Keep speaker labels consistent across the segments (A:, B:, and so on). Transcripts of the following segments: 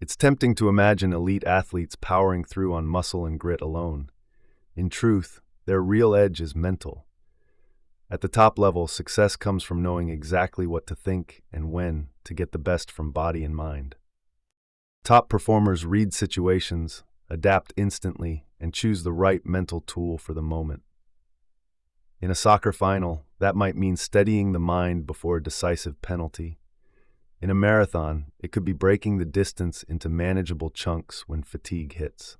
A: It's tempting to imagine elite athletes powering through on muscle and grit alone. In truth, their real edge is mental. At the top level, success comes from knowing exactly what to think and when to get the best from body and mind. Top performers read situations, adapt instantly, and choose the right mental tool for the moment. In a soccer final, that might mean steadying the mind before a decisive penalty. In a marathon, it could be breaking the distance into manageable chunks when fatigue hits.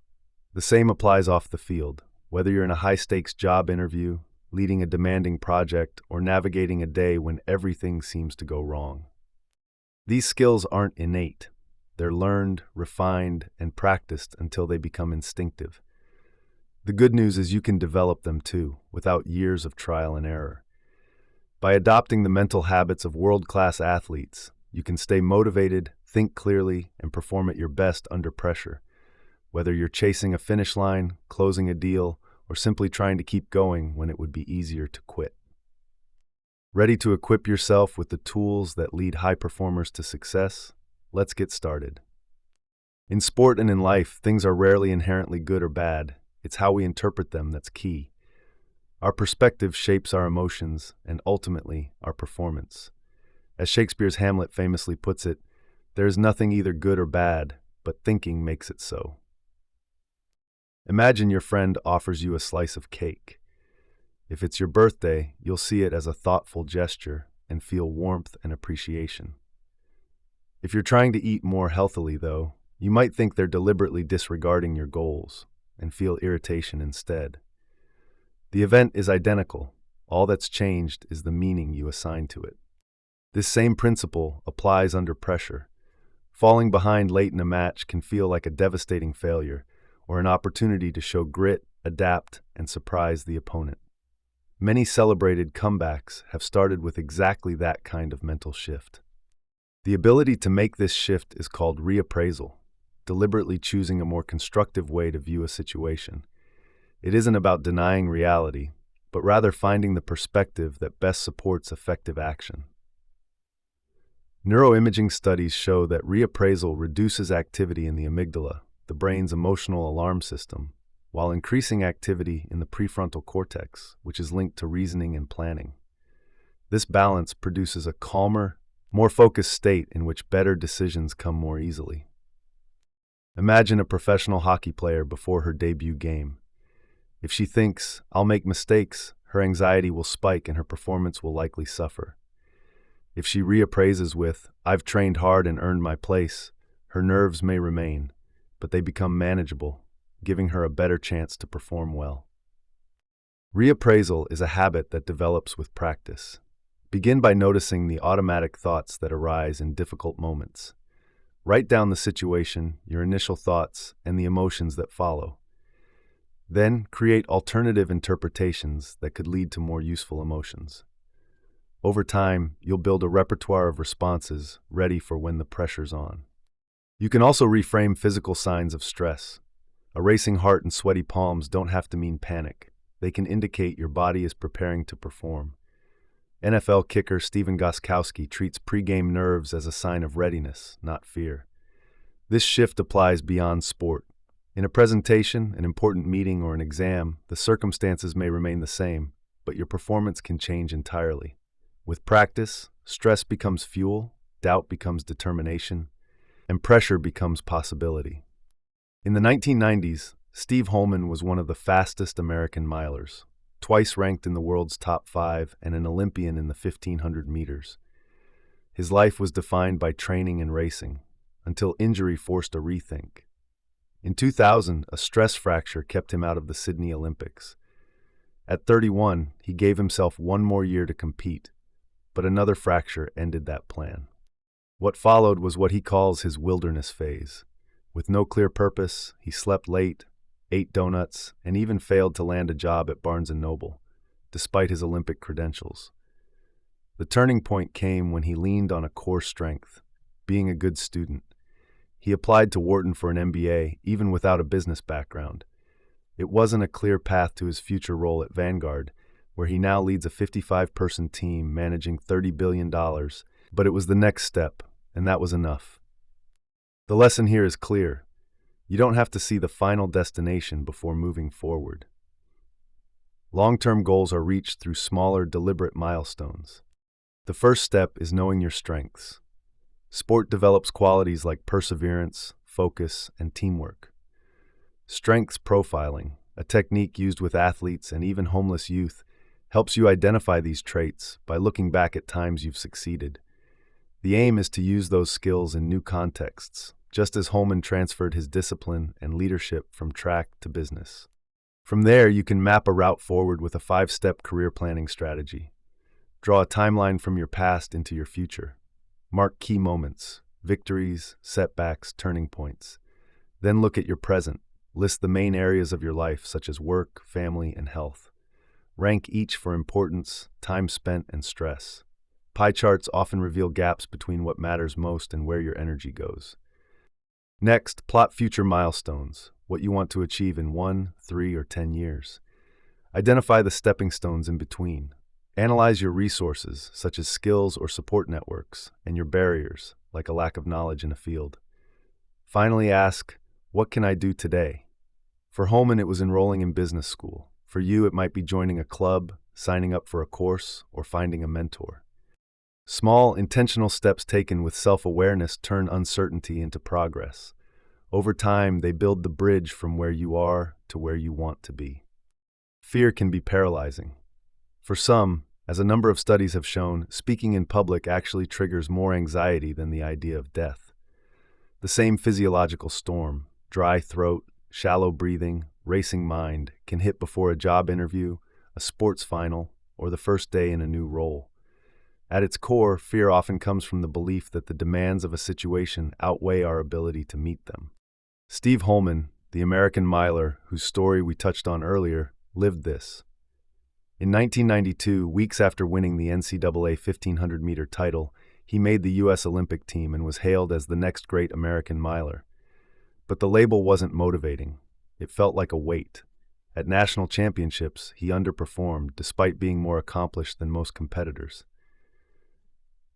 A: The same applies off the field, whether you're in a high-stakes job interview, leading a demanding project, or navigating a day when everything seems to go wrong. These skills aren't innate. They're learned, refined, and practiced until they become instinctive. The good news is you can develop them too, without years of trial and error. By adopting the mental habits of world-class athletes, you can stay motivated, think clearly, and perform at your best under pressure. Whether you're chasing a finish line, closing a deal, or simply trying to keep going when it would be easier to quit. Ready to equip yourself with the tools that lead high performers to success? Let's get started. In sport and in life, things are rarely inherently good or bad. It's how we interpret them that's key. Our perspective shapes our emotions and ultimately our performance. As Shakespeare's Hamlet famously puts it, there is nothing either good or bad, but thinking makes it so. Imagine your friend offers you a slice of cake. If it's your birthday, you'll see it as a thoughtful gesture and feel warmth and appreciation. If you're trying to eat more healthily, though, you might think they're deliberately disregarding your goals and feel irritation instead. The event is identical. All that's changed is the meaning you assign to it. This same principle applies under pressure. Falling behind late in a match can feel like a devastating failure or an opportunity to show grit, adapt, and surprise the opponent. Many celebrated comebacks have started with exactly that kind of mental shift. The ability to make this shift is called reappraisal, deliberately choosing a more constructive way to view a situation. It isn't about denying reality, but rather finding the perspective that best supports effective action. Neuroimaging studies show that reappraisal reduces activity in the amygdala, the brain's emotional alarm system, while increasing activity in the prefrontal cortex, which is linked to reasoning and planning. This balance produces a calmer, more focused state in which better decisions come more easily. Imagine a professional hockey player before her debut game. If she thinks, "I'll make mistakes," her anxiety will spike and her performance will likely suffer. If she reappraises with, "I've trained hard and earned my place," her nerves may remain, but they become manageable, giving her a better chance to perform well. Reappraisal is a habit that develops with practice. Begin by noticing the automatic thoughts that arise in difficult moments. Write down the situation, your initial thoughts, and the emotions that follow. Then, create alternative interpretations that could lead to more useful emotions. Over time, you'll build a repertoire of responses ready for when the pressure's on. You can also reframe physical signs of stress. A racing heart and sweaty palms don't have to mean panic. They can indicate your body is preparing to perform. NFL kicker Stephen Gostkowski treats pregame nerves as a sign of readiness, not fear. This shift applies beyond sport. In a presentation, an important meeting, or an exam, the circumstances may remain the same, but your performance can change entirely. With practice, stress becomes fuel, doubt becomes determination, and pressure becomes possibility. In the 1990s, Steve Holman was one of the fastest American milers, twice ranked in the world's top 5 and an Olympian in the 1500 meters. His life was defined by training and racing, until injury forced a rethink. In 2000, a stress fracture kept him out of the Sydney Olympics. At 31, he gave himself one more year to compete, but another fracture ended that plan. What followed was what he calls his wilderness phase. With no clear purpose, he slept late, ate donuts, and even failed to land a job at Barnes & Noble, despite his Olympic credentials. The turning point came when he leaned on a core strength, being a good student. He applied to Wharton for an MBA, even without a business background. It wasn't a clear path to his future role at Vanguard, where he now leads a 55-person team managing $30 billion, but it was the next step, and that was enough. The lesson here is clear. You don't have to see the final destination before moving forward. Long-term goals are reached through smaller, deliberate milestones. The first step is knowing your strengths. Sport develops qualities like perseverance, focus, and teamwork. Strengths profiling, a technique used with athletes and even homeless youth, helps you identify these traits by looking back at times you've succeeded. The aim is to use those skills in new contexts, just as Holman transferred his discipline and leadership from track to business. From there, you can map a route forward with a 5-step career planning strategy. Draw a timeline from your past into your future. Mark key moments, victories, setbacks, turning points. Then look at your present. List the main areas of your life, such as work, family, and health. Rank each for importance, time spent, and stress. Pie charts often reveal gaps between what matters most and where your energy goes. Next, plot future milestones, what you want to achieve in 1, 3, or 10 years. Identify the stepping stones in between. Analyze your resources, such as skills or support networks, and your barriers, like a lack of knowledge in a field. Finally, ask, what can I do today? For Holman, it was enrolling in business school. For you, it might be joining a club, signing up for a course, or finding a mentor. Small, intentional steps taken with self-awareness turn uncertainty into progress. Over time, they build the bridge from where you are to where you want to be. Fear can be paralyzing. For some, as a number of studies have shown, speaking in public actually triggers more anxiety than the idea of death. The same physiological storm, dry throat, shallow breathing, racing mind, can hit before a job interview, a sports final, or the first day in a new role. At its core, fear often comes from the belief that the demands of a situation outweigh our ability to meet them. Steve Holman, the American miler whose story we touched on earlier, lived this. In 1992, weeks after winning the NCAA 1500-meter title, he made the U.S. Olympic team and was hailed as the next great American miler. But the label wasn't motivating. It felt like a weight. At national championships, he underperformed despite being more accomplished than most competitors.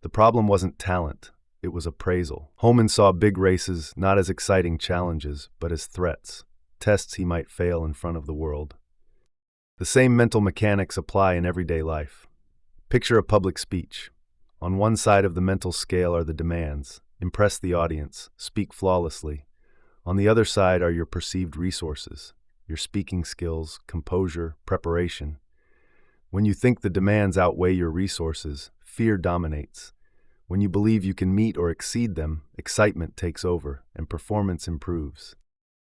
A: The problem wasn't talent, it was appraisal. Holman saw big races not as exciting challenges, but as threats, tests he might fail in front of the world. The same mental mechanics apply in everyday life. Picture a public speech. On one side of the mental scale are the demands: impress the audience, speak flawlessly. On the other side are your perceived resources, your speaking skills, composure, preparation. When you think the demands outweigh your resources, fear dominates. When you believe you can meet or exceed them, excitement takes over and performance improves.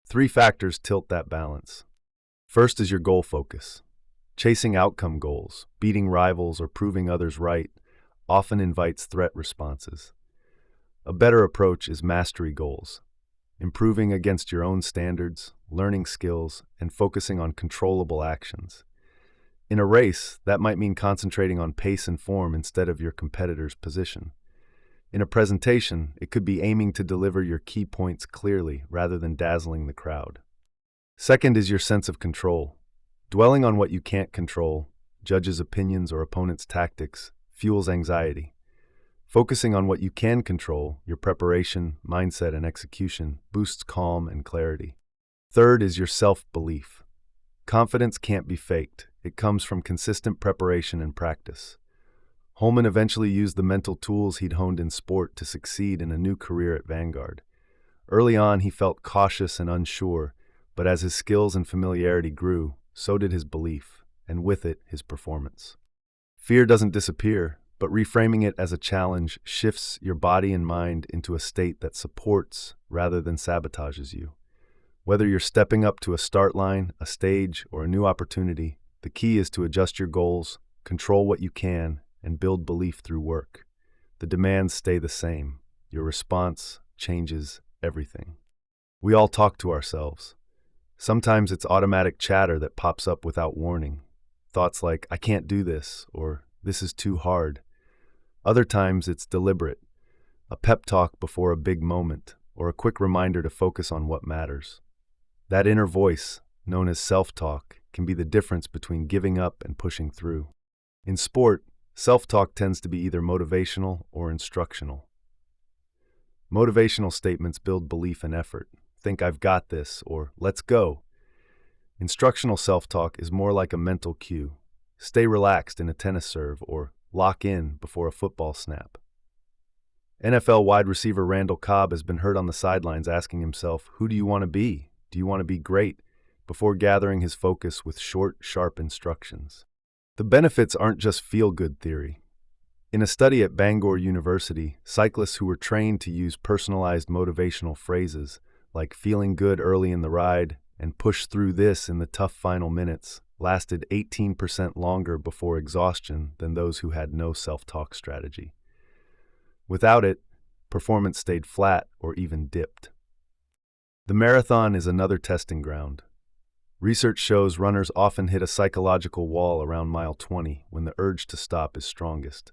A: 3 factors tilt that balance. First is your goal focus. Chasing outcome goals, beating rivals or proving others right, often invites threat responses. A better approach is mastery goals. Improving against your own standards, learning skills, and focusing on controllable actions. In a race, that might mean concentrating on pace and form instead of your competitor's position. In a presentation, it could be aiming to deliver your key points clearly rather than dazzling the crowd. Second is your sense of control. Dwelling on what you can't control, judges' opinions or opponents' tactics, fuels anxiety. Focusing on what you can control, your preparation, mindset, and execution, boosts calm and clarity. Third is your self-belief. Confidence can't be faked. It comes from consistent preparation and practice. Holman eventually used the mental tools he'd honed in sport to succeed in a new career at Vanguard. Early on, he felt cautious and unsure, but as his skills and familiarity grew, so did his belief, and with it, his performance. Fear doesn't disappear, but reframing it as a challenge shifts your body and mind into a state that supports rather than sabotages you. Whether you're stepping up to a start line, a stage, or a new opportunity, the key is to adjust your goals, control what you can, and build belief through work. The demands stay the same. Your response changes everything. We all talk to ourselves. Sometimes it's automatic chatter that pops up without warning. Thoughts like, I can't do this, or this is too hard. Other times it's deliberate. A pep talk before a big moment, or a quick reminder to focus on what matters. That inner voice, known as self-talk, can be the difference between giving up and pushing through. In sport, self-talk tends to be either motivational or instructional. Motivational statements build belief and effort. Think I've got this, or let's go. Instructional self-talk is more like a mental cue. Stay relaxed in a tennis serve, or lock in before a football snap. NFL wide receiver Randall Cobb has been heard on the sidelines asking himself, who do you want to be? Do you want to be great? Before gathering his focus with short, sharp instructions. The benefits aren't just feel-good theory. In a study at Bangor University, cyclists who were trained to use personalized motivational phrases like feeling good early in the ride and push through this in the tough final minutes lasted 18% longer before exhaustion than those who had no self-talk strategy. Without it, performance stayed flat or even dipped. The marathon is another testing ground. Research shows runners often hit a psychological wall around mile 20 when the urge to stop is strongest.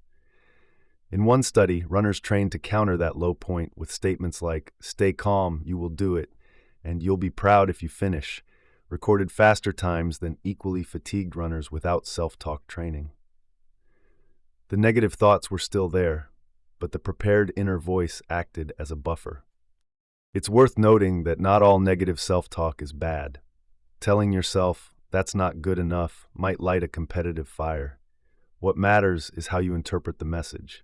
A: In one study, runners trained to counter that low point with statements like, "Stay calm, you will do it," and "You'll be proud if you finish," recorded faster times than equally fatigued runners without self-talk training. The negative thoughts were still there, but the prepared inner voice acted as a buffer. It's worth noting that not all negative self-talk is bad. Telling yourself, "That's not good enough," might light a competitive fire. What matters is how you interpret the message.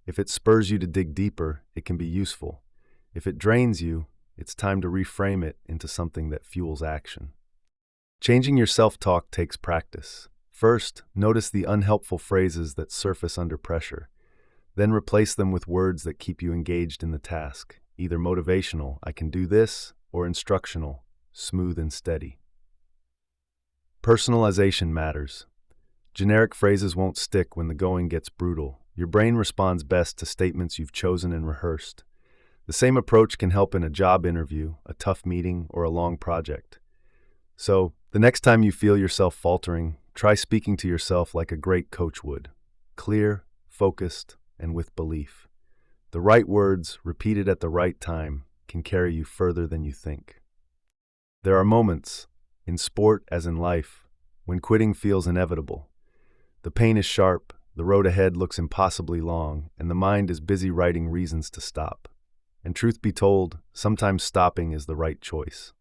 A: If it spurs you to dig deeper, it can be useful. If it drains you, it's time to reframe it into something that fuels action. Changing your self-talk takes practice. First, notice the unhelpful phrases that surface under pressure. Then replace them with words that keep you engaged in the task, either motivational, "I can do this," or instructional, "smooth and steady." Personalization matters. Generic phrases won't stick when the going gets brutal. Your brain responds best to statements you've chosen and rehearsed. The same approach can help in a job interview, a tough meeting, or a long project. So, the next time you feel yourself faltering, try speaking to yourself like a great coach would. Clear, focused, and with belief. The right words, repeated at the right time, can carry you further than you think. There are moments, in sport as in life, when quitting feels inevitable. The pain is sharp, the road ahead looks impossibly long, and the mind is busy writing reasons to stop. And truth be told, sometimes stopping is the right choice.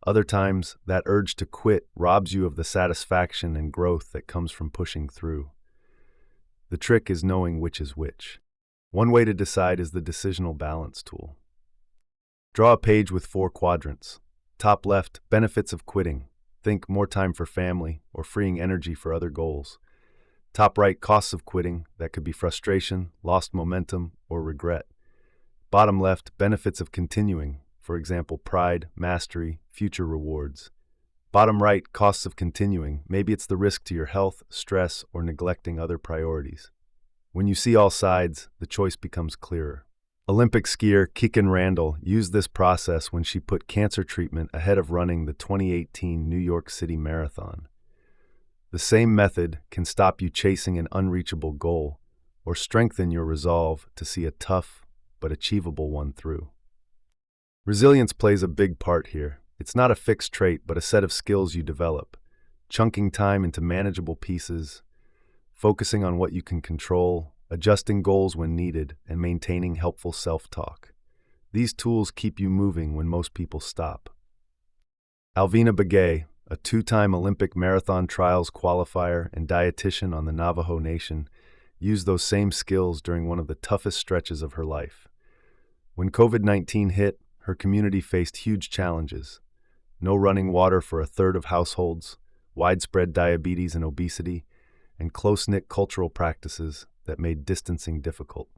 A: Other times, that urge to quit robs you of the satisfaction and growth that comes from pushing through. The trick is knowing which is which. One way to decide is the decisional balance tool. Draw a page with 4 quadrants. Top left, benefits of quitting. Think more time for family or freeing energy for other goals. Top right, costs of quitting. That could be frustration, lost momentum, or regret. Bottom left, benefits of continuing. For example, pride, mastery, future rewards. Bottom right, costs of continuing. Maybe it's the risk to your health, stress, or neglecting other priorities. When you see all sides, the choice becomes clearer. Olympic skier Kickin Randall used this process when she put cancer treatment ahead of running the 2018 New York City Marathon. The same method can stop you chasing an unreachable goal or strengthen your resolve to see a tough but achievable one through. Resilience plays a big part here. It's not a fixed trait, but a set of skills you develop. Chunking time into manageable pieces, focusing on what you can control, adjusting goals when needed, and maintaining helpful self-talk. These tools keep you moving when most people stop. Alvina Begay, a 2-time Olympic marathon trials qualifier and dietitian on the Navajo Nation, used those same skills during one of the toughest stretches of her life. When COVID-19 hit, her community faced huge challenges. No running water for a third of households, widespread diabetes and obesity, and close-knit cultural practices that made distancing difficult.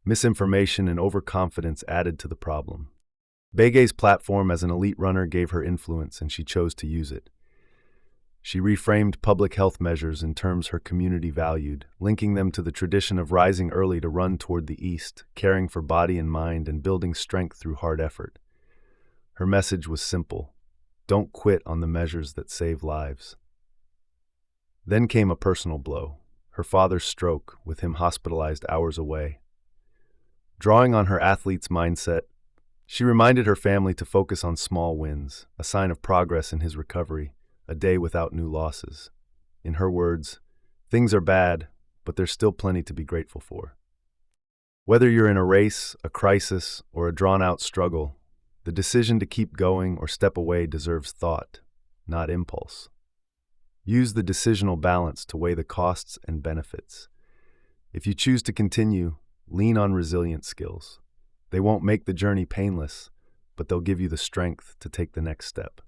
A: Misinformation and overconfidence added to the problem. Begay's platform as an elite runner gave her influence, and she chose to use it. She reframed public health measures in terms her community valued, linking them to the tradition of rising early to run toward the east, caring for body and mind, and building strength through hard effort. Her message was simple: don't quit on the measures that save lives. Then came a personal blow: her father's stroke, with him hospitalized hours away. Drawing on her athlete's mindset, she reminded her family to focus on small wins, a sign of progress in his recovery, a day without new losses. In her words, "Things are bad, but there's still plenty to be grateful for." Whether you're in a race, a crisis, or a drawn-out struggle, the decision to keep going or step away deserves thought, not impulse. Use the decisional balance to weigh the costs and benefits. If you choose to continue, lean on resilient skills. They won't make the journey painless, but they'll give you the strength to take the next step.